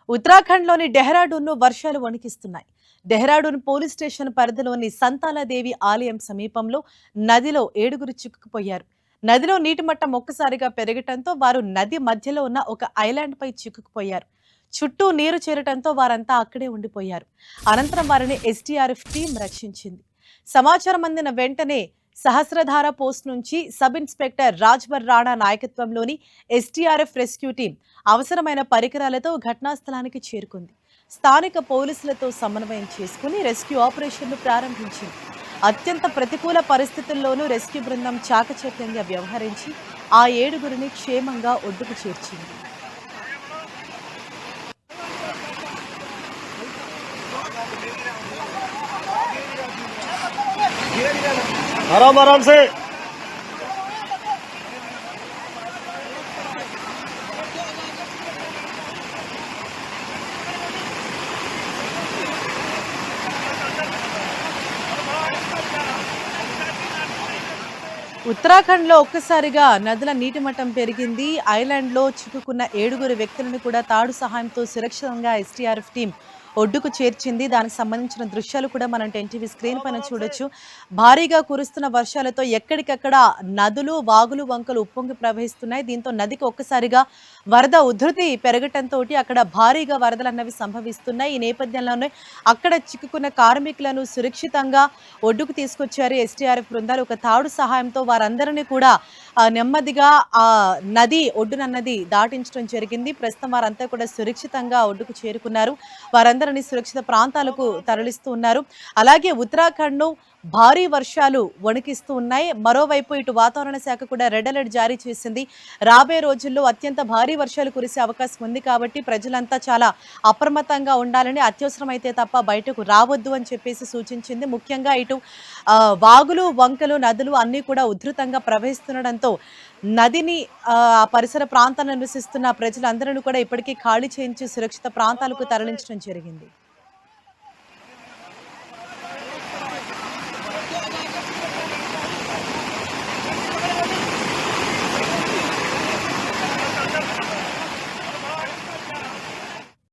ఉత్తరాఖండ్లోని డెహ్రాడూన్ను వర్షాలు వణికిస్తున్నాయి. Dehradun police station పరిధిలోని సంతాలదేవి ఆలయం సమీపంలో నదిలో 7గురు చిక్కుకుపోయారు. నదిలో నీటి మట్టం ఒక్కసారిగా పెరగటంతో వారు నది మధ్యలో ఉన్న ఒక ఐలాండ్పై చిక్కుకుపోయారు. చుట్టూ నీరు చేరటంతో వారంతా అక్కడే ఉండిపోయారు. అనంతరం వారిని ఎస్డీఆర్ఎఫ్ టీం రక్షించింది. సమాచారం అందిన వెంటనే సహస్రధార పోస్ట్ నుంచి సబ్ ఇన్స్పెక్టర్ రాజ్బర్ రాణా నాయకత్వంలోని ఎస్డీఆర్ఎఫ్ రెస్క్యూ టీం అవసరమైన పరికరాలతో ఘటనా స్థలానికి చేరుకుంది. స్థానిక పోలీసులతో సమన్వయం చేసుకుని రెస్క్యూ ఆపరేషన్ను ప్రారంభించింది. అత్యంత ప్రతికూల పరిస్థితుల్లోనూ రెస్క్యూ బృందం చాకచక్యంగా వ్యవహరించి ఆ 7గురిని క్షేమంగా ఒడ్డుకు చేర్చింది. आराम आराम से। ఉత్తరాఖండ్లో ఒక్కసారిగా నదుల నీటి మట్టం పెరిగింది. ఐలాండ్లో చిక్కుకున్న 7గురు వ్యక్తులను కూడా తాడు సహాయంతో సురక్షితంగా ఎస్డీఆర్ఎఫ్ టీం ఒడ్డుకు చేర్చింది. దానికి సంబంధించిన దృశ్యాలు కూడా మనం ఎన్టీవీ స్క్రీన్ పైన చూడొచ్చు. భారీగా కురుస్తున్న వర్షాలతో ఎక్కడికక్కడ నదులు, వాగులు, వంకలు ఉప్పొంగి ప్రవహిస్తున్నాయి. దీంతో నదికి ఒక్కసారిగా వరద ఉధృతి పెరగటంతో అక్కడ భారీగా వరదలు అన్నవి సంభవిస్తున్నాయి. ఈ నేపథ్యంలోనే అక్కడ చిక్కుకున్న కార్మికులను సురక్షితంగా ఒడ్డుకు తీసుకొచ్చారు ఎస్డీఆర్ఎఫ్ బృందాలు. ఒక తాడు సహాయంతో వారందరినీ కూడా నెమ్మదిగా ఆ నది ఒడ్డునన్నది దాటించడం జరిగింది. ప్రస్తుతం వారంతా కూడా సురక్షితంగా ఒడ్డుకు చేరుకున్నారు. వారందరినీ సురక్షిత ప్రాంతాలకు తరలిస్తూ ఉన్నారు. అలాగే ఉత్తరాఖండ్ను భారీ వర్షాలు వణికిస్తూ ఉన్నాయి. మరోవైపు ఇటు వాతావరణ శాఖ కూడా రెడ్ అలర్ట్ జారీ చేసింది. రాబోయే రోజుల్లో అత్యంత భారీ వర్షాలు కురిసే అవకాశం ఉంది కాబట్టి ప్రజలంతా చాలా అప్రమత్తంగా ఉండాలని, అత్యవసరమైతే తప్ప బయటకు రావద్దు అని చెప్పేసి సూచించింది. ముఖ్యంగా ఇటు వాగులు, వంకలు, నదులు అన్నీ కూడా ఉధృతంగా ప్రవహిస్తుండడంతో నదిని పరిసర ప్రాంతాలను నివసిస్తున్న ప్రజలందరినీ కూడా ఇప్పటికీ ఖాళీ చేయించి సురక్షిత ప్రాంతాలకు తరలించడం జరిగింది.